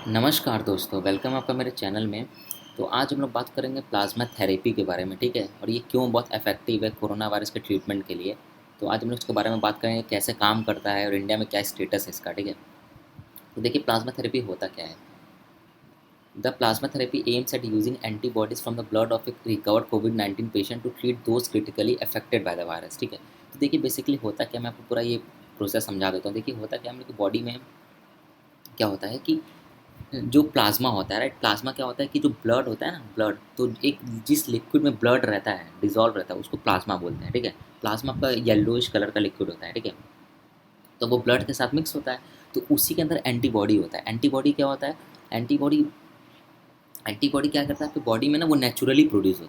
नमस्कार दोस्तों, वेलकम आपका मेरे चैनल में। तो आज हम लोग बात करेंगे प्लाज्मा थेरेपी के बारे में, ठीक है। और ये क्यों बहुत इफेक्टिव है कोरोना वायरस के ट्रीटमेंट के लिए। तो आज हम लोग इसके बारे में बात करेंगे, कैसे काम करता है और इंडिया में क्या स्टेटस है इसका, ठीक है। तो देखिए, प्लाज्मा थेरेपी होता क्या है। The plasma therapy aims at using antibodies from the blood of a recovered कोविड-19 patient to treat those critically affected by the virus, ठीक है। तो देखिए, बेसिकली होता क्या, मैं आपको पूरा ये प्रोसेस समझा देता हूँ। देखिए, होता क्या, हम लोग की बॉडी में क्या होता है कि जो प्लाज्मा होता है, राइट। प्लाज्मा क्या होता है कि जो ब्लड होता है ना, ब्लड तो एक जिस लिक्विड में ब्लड रहता है, डिजॉल्व रहता है, उसको प्लाज्मा बोलते हैं, ठीक है। प्लाज्मा का येलोइश कलर का लिक्विड होता है, ठीक है। तो वो ब्लड के साथ मिक्स होता है। तो उसी के अंदर एंटीबॉडी होता है। एंटीबॉडी क्या होता है, एंटीबॉडी एंटीबॉडी क्या करता है आपकी बॉडी में ना, वो नेचुरली प्रोड्यूस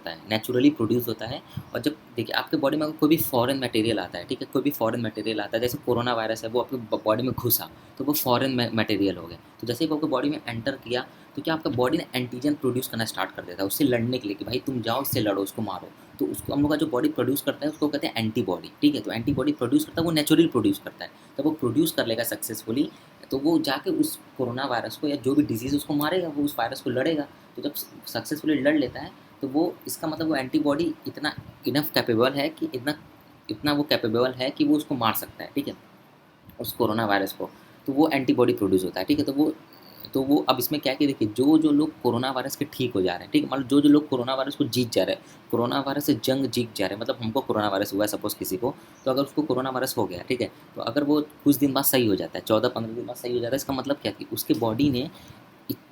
होता है। और जब देखिए, आपके बॉडी में अगर कोई भी फॉरेन मटेरियल आता है, ठीक है, कोई भी फॉरेन मटेरियल आता है, जैसे कोरोना वायरस है, वो आपके बॉडी में घुसा, तो वो फॉरेन मटेरियल हो गया। तो जैसे ही वो आपके बॉडी में एंटर किया, तो क्या आपका बॉडी ने एंटीजन प्रोड्यूस करना स्टार्ट कर देता है उससे लड़ने के लिए, कि भाई तुम जाओ, उससे लड़ो, उसको मारो। तो उसको हम लोग का जो बॉडी प्रोड्यूस करता है उसको कहते हैं एंटीबॉडी, ठीक है। तो एंटीबॉडी प्रोड्यूस करता है, वो नेचुरली प्रोड्यूस करता है। जब वो प्रोड्यूस कर लेगा सक्सेसफुली, तो वो जाके उस कोरोना वायरस को या जो भी डिजीज़ उसको मारेगा, वो उस वायरस को लड़ेगा। तो जब सक्सेसफुली लड़ लेता है, तो वो इसका मतलब वो एंटीबॉडी इतना इनफ कैपेबल है कि इतना इतना वो कैपेबल है कि वो उसको मार सकता है, ठीक है, उस कोरोना वायरस को। तो वो एंटीबॉडी प्रोड्यूस होता है, ठीक है। तो वो अब इसमें क्या है कि देखिए, जो जो लोग कोरोना वायरस के ठीक हो जा रहे हैं, ठीक है, मतलब जो जो लोग कोरोना वायरस को जीत जा रहे हैं, कोरोना वायरस से जंग जीत जा रहे हैं, मतलब हमको कोरोना वायरस हुआ है सपोज़ किसी को, तो अगर उसको कोरोना वायरस हो गया, ठीक है, तो अगर वो कुछ दिन बाद सही हो जाता है, 14-15 दिन बाद सही हो जाता है, इसका मतलब क्या कि उसके बॉडी ने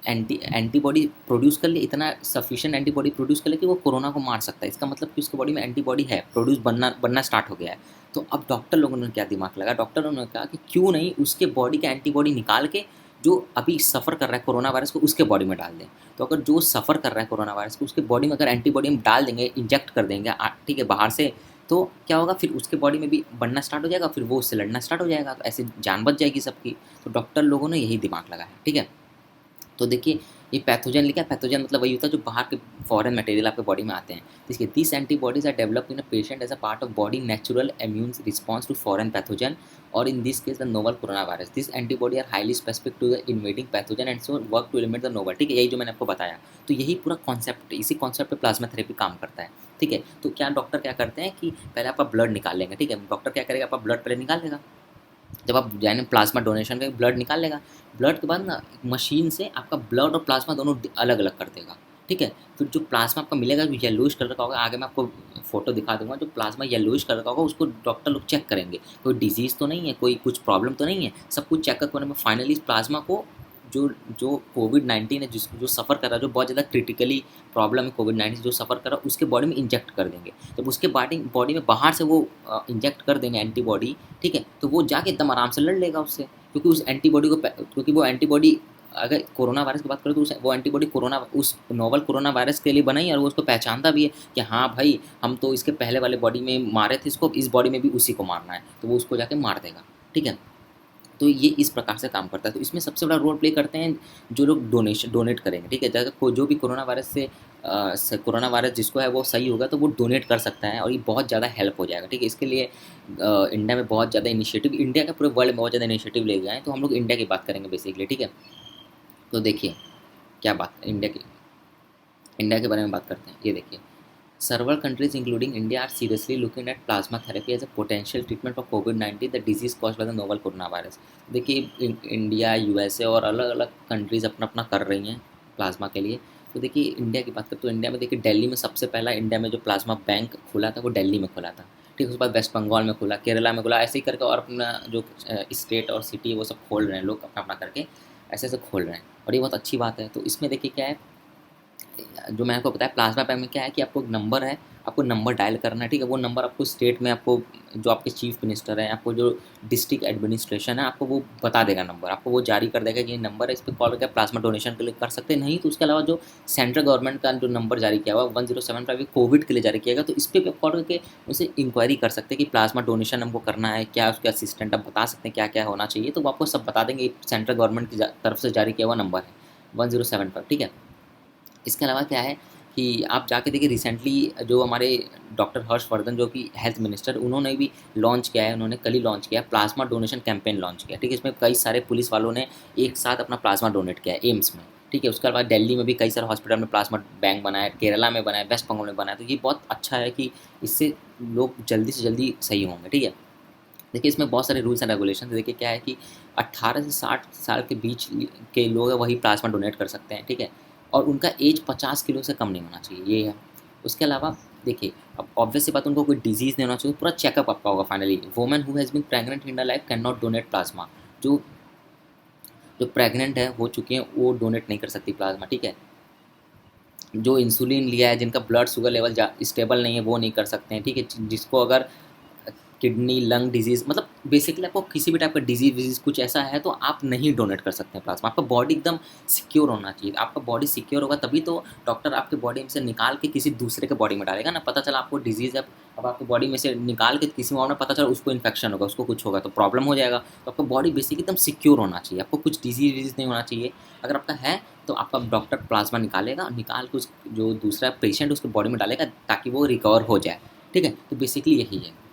एंटीबॉडी प्रोड्यूस कर लिए, इतना सफिशिएंट एंटीबॉडी प्रोड्यूस कर लिया कि वो कोरोना को मार सकता है। इसका मतलब कि उसके बॉडी में एंटीबॉडी है, प्रोड्यूस बनना बनना स्टार्ट हो गया है। तो अब डॉक्टर लोगों ने क्या दिमाग लगा, डॉक्टर लोगों ने कहा कि क्यों नहीं उसके बॉडी का एंटीबॉडी निकाल के जो अभी सफ़र कर रहा है कोरोना वायरस को, उसके बॉडी में डाल दें। तो अगर जो सफ़र कर रहा है कोरोना वायरस को, उसके बॉडी में अगर एंटीबॉडी हम डाल देंगे, इंजेक्ट कर देंगे, ठीक है, बाहर से, तो क्या होगा, फिर उसके बॉडी में भी बनना स्टार्ट हो जाएगा, फिर वो उससे लड़ना स्टार्ट हो जाएगा, तो ऐसे जान बच जाएगी सबकी। तो डॉक्टर लोगों ने यही दिमाग लगाया, ठीक है। तो देखिए, ये पैथोजन लिखा है, पैथोजन मतलब वही होता है जो बाहर के फॉरेन मटेरियल आपके बॉडी में आते हैं। देखिए, this antibodies are developed in a patient as a part of body natural immune response to foreign pathogen, और in this case the novel corona virus. This antibody are highly specific to the invading pathogen and so work to eliminate the novel, ठीक है, यही जो मैंने आपको बताया। तो यही पूरा कॉन्सेप्ट, इसी कॉन्सेप्ट पे प्लाज्मा थेरेपी काम करता है, ठीक है। तो क्या डॉक्टर क्या करते हैं कि पहले आपका ब्लड निकाल लेंगे, ठीक है। डॉक्टर क्या करेगा, आपका ब्लड पहले निकाल लेगा। जब आप यानी प्लाज्मा डोनेशन का ब्लड निकाल लेगा, ब्लड के बाद ना एक मशीन से आपका ब्लड और प्लाज्मा दोनों अलग अलग कर देगा, ठीक है। फिर जो प्लाज्मा आपका मिलेगा जो येलोइश कलर का होगा, आगे मैं आपको फोटो दिखा दूंगा, जो प्लाज्मा येलोइश कलर का होगा उसको डॉक्टर लोग चेक करेंगे, कोई डिजीज़ तो नहीं है, कोई कुछ प्रॉब्लम तो नहीं है। सब कुछ चेकअप करने में फाइनली इस प्लाज्मा को जो जो कोविड-19 है, जिसको जो सफ़र कर रहा है, जो बहुत ज़्यादा क्रिटिकली प्रॉब्लम है कोविड-19 से जो सफ़र कर रहा है, उसके बॉडी में इंजेक्ट कर देंगे। जब उसके बॉडी में बाहर से वो इंजेक्ट कर देंगे एंटीबॉडी, ठीक है, तो वो जाके एकदम आराम से लड़ लेगा उससे, क्योंकि उस एंटीबॉडी को क्योंकि वो एंटीबॉडी, अगर कोरोना वायरस की बात करें तो वो एंटीबॉडी कोरोना उस नोवल कोरोना वायरस के लिए बना ही है, और वो उसको पहचानता भी है कि हाँ भाई, हम तो इसके पहले वाले बॉडी में मारे थे इसको, इस बॉडी में भी उसी को मारना है, तो वो उसको जाके मार देगा, ठीक है। तो ये इस प्रकार से काम करता है। तो इसमें सबसे बड़ा रोल प्ले करते हैं जो लोग डोनेट करेंगे, ठीक है। जैसे जो भी कोरोना वायरस से कोरोना वायरस जिसको है वो सही होगा, तो वो डोनेट कर सकता है, और ये बहुत ज़्यादा हेल्प हो जाएगा, ठीक है। इसके लिए इंडिया में बहुत ज़्यादा इनिशिएटिव, इंडिया का पूरे वर्ल्ड में बहुत ज़्यादा इनिशिएटिव ले गए हैं। तो हम लोग इंडिया की बात करेंगे बेसिकली, ठीक है। तो देखिए, क्या बात इंडिया के बारे में बात करते हैं। ये देखिए, several countries, including India, are seriously looking at plasma therapy as a potential treatment for COVID-19, the disease caused by the novel coronavirus। देखिए, इंडिया, यूएसए और अलग अलग कंट्रीज़ अपना अपना कर रही हैं प्लाज्मा के लिए। तो देखिए, इंडिया की बात करें तो इंडिया में देखिए, दिल्ली में सबसे पहला इंडिया में जो प्लाज्मा बैंक खुला था वो दिल्ली में खुला था, ठीक है। उसके बाद वेस्ट बंगाल में खुला, केरला में खुला, ऐसे ही करके, और अपना जो स्टेट और सिटी वो सब खोल रहे हैं लोग, अपना अपना करके ऐसे ऐसे खोल रहे हैं, और ये बहुत अच्छी बात है। तो इसमें देखिए क्या है, जो मैंने आपको बताया, प्लाज्मा बैंक में क्या है कि आपको एक नंबर है, आपको नंबर डायल करना है, ठीक है। वो नंबर आपको स्टेट में, आपको जो आपके चीफ मिनिस्टर हैं, आपको जो डिस्ट्रिक्ट एडमिनिस्ट्रेशन है, आपको वो बता देगा नंबर, आपको वो जारी कर देगा कि ये नंबर है, इस पर कॉल करके प्लाज्मा डोनेशन के लिए कर सकते हैं। नहीं तो उसके अलावा जो सेंट्रल गवर्नमेंट का जो नंबर जारी किया हुआ 1075 कोविड के लिए जारी किया गया, तो इस पर भी आप कॉल करके उनसे इंक्वायरी कर सकते हैं कि प्लाज्मा डोनेशन हमको करना है, क्या उसके असिस्टेंट आप बता सकते हैं क्या क्या होना चाहिए, तो वो आपको सब बता देंगे। सेंट्रल गवर्नमेंट की तरफ से जारी किया हुआ नंबर है 1075, ठीक है। इसके अलावा क्या है कि आप जाके देखिए रिसेंटली जो हमारे डॉक्टर हर्षवर्धन जो कि हेल्थ मिनिस्टर, उन्होंने भी लॉन्च किया है, उन्होंने कल ही लॉन्च किया है, प्लाज्मा डोनेशन कैंपेन लॉन्च किया, ठीक है। इसमें कई सारे पुलिस वालों ने एक साथ अपना प्लाज्मा डोनेट किया है एम्स में, ठीक है। उसके बाद दिल्ली में भी कई सारे हॉस्पिटल में प्लाज्मा बैंक बनाया, केरला में बनाया, वेस्ट बंगाल में बनाया। तो ये बहुत अच्छा है कि इससे लोग जल्दी से जल्दी सही होंगे, ठीक है। देखिए इसमें बहुत सारे रूल्स एंड रेगुलेशन, देखिए क्या है कि 18 से 60 साल के बीच के लोग हैं वही प्लाज्मा डोनेट कर सकते हैं, ठीक है। और उनका एज 50 किलो से कम नहीं होना चाहिए, ये है। उसके अलावा देखिए, अब ऑब्वियस सी बात, उनको कोई डिजीज़ नहीं होना चाहिए, पूरा चेकअप आपका होगा finally. Women who has been pregnant in the life can not donate plasma. जो जो प्रेग्नेंट है हो चुकी हैं वो डोनेट नहीं कर सकती प्लाज्मा, ठीक है। जो इंसुलिन लिया है, जिनका ब्लड शुगर लेवल स्टेबल नहीं है, वो नहीं कर सकते हैं, ठीक है। जिसको अगर किडनी लंग डिजीज़, मतलब बेसिकली आपको किसी भी टाइप का डिजीज़ विजीज़ कुछ ऐसा है तो आप नहीं डोनेट कर सकते हैं प्लाज्मा। आपका बॉडी एकदम सिक्योर होना चाहिए। आपका बॉडी सिक्योर होगा तभी तो डॉक्टर आपके बॉडी में से निकाल के किसी दूसरे के बॉडी में डालेगा ना। पता चला आपको डिजीज़ है, अब आपके बॉडी में से निकाल के किसी और में पता चला उसको इन्फेक्शन होगा, उसको कुछ होगा तो प्रॉब्लम हो जाएगा। तो आपका बॉडी बेसिकली एकदम सिक्योर होना चाहिए, आपको कुछ डिजीज़ विजीज़ नहीं होना चाहिए। अगर आपका है तो आपका डॉक्टर प्लाज्मा निकालेगा, निकाल के उस जो दूसरा पेशेंट उसके बॉडी में डालेगा ताकि वो रिकवर हो जाए, ठीक है। तो बेसिकली यही है।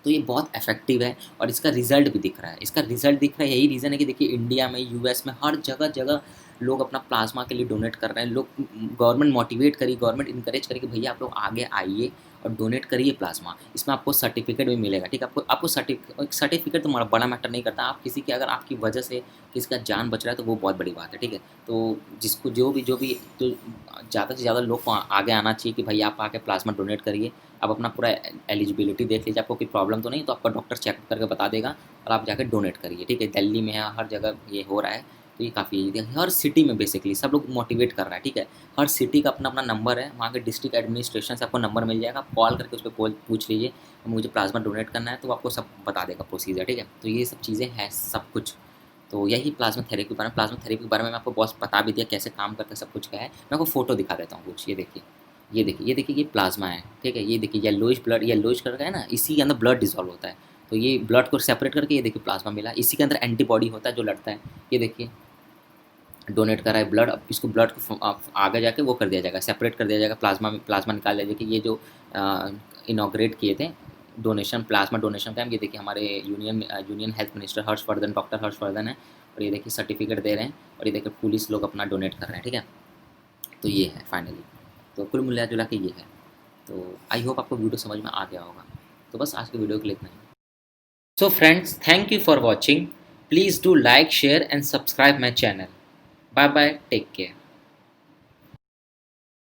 तो ये बहुत इफेक्टिव है और इसका रिजल्ट भी दिख रहा है। इसका रिजल्ट दिख रहा है, यही रीज़न है कि देखिए इंडिया में, यूएस में, हर जगह जगह लोग अपना प्लाज्मा के लिए डोनेट कर रहे हैं। लोग, गवर्नमेंट मोटिवेट करी, गवर्नमेंट इंकरेज करी कि भैया आप लोग आगे आइए और डोनेट करिए प्लाज्मा। इसमें आपको सर्टिफिकेट भी मिलेगा, ठीक है। आपको सर्टिफिकेट तो बड़ा मैटर नहीं करता। आप किसी की, अगर आपकी वजह से किसी का जान बच रहा है तो वो बहुत बड़ी बात है, ठीक है। तो जिसको जो भी तो ज़्यादा से ज़्यादा लोग को आगे आना चाहिए कि भाई आप आके प्लाज्मा डोनेट करिए। आप अपना पूरा एलिजिबिलिटी देख लीजिए, आपको कोई प्रॉब्लम तो नहीं, तो आपका डॉक्टर चेक करके बता देगा और आप जाकर डोनेट करिए, ठीक है। दिल्ली में है, हर जगह ये हो रहा है। तो ये काफ़ी, हर सिटी में बेसिकली सब लोग मोटिवेट कर रहा है, ठीक है। हर सिटी का अपना अपना नंबर है, वहाँ के डिस्ट्रिक्ट एडमिनिस्ट्रेशन से आपको नंबर मिल जाएगा, आप कॉल करके उस पर पूछ लीजिए मुझे प्लाज्मा डोनेट करना है, तो आपको सब बता देगा प्रोसीजर, ठीक है। तो ये सब चीज़ें हैं सब कुछ। तो यही प्लाज्मा थेरेपी के बारे में, प्लाज्मा थेरेपी के बारे में मैं आपको बहुत बता भी दिया कैसे काम करता है, सब कुछ क्या है। मैं आपको फोटो दिखा देता हूँ कुछ, ये देखिए, ये प्लाज्मा है, ठीक है। ये देखिए येलोइश ब्लड, येलोइश कलर का है ना, इसी के अंदर ब्लड डिसॉल्व होता है। तो ये ब्लड को सेपरेट करके ये देखिए प्लाज्मा मिला, इसी के अंदर एंटीबॉडी होता है जो लड़ता है। ये देखिए डोनेट करा है ब्लड, अब इसको ब्लड को आगे जाके वो कर दिया जाएगा, सेपरेट कर दिया जाएगा, प्लाज्मा में प्लाज्मा निकाल दिया जाएगा। ये जो इनॉग्रेट किए थे डोनेशन, प्लाज्मा डोनेशन कैंप, ये देखिए हमारे union health minister Harshvardhan, doctor Harshvardhan है। और ये देखिए सर्टिफिकेट दे रहे हैं और ये देखिए पुलिस लोग अपना डोनेट कर रहे हैं, ठीक है। तो ये है फाइनली। तो कुल मिला जुला के ये है। तो आई होप आपको वीडियो समझ में आ गया होगा। तो बस आज के वीडियो के लिए इतना ही। So friends, thank you for watching. Please do like, share and subscribe my channel. Bye bye, take care.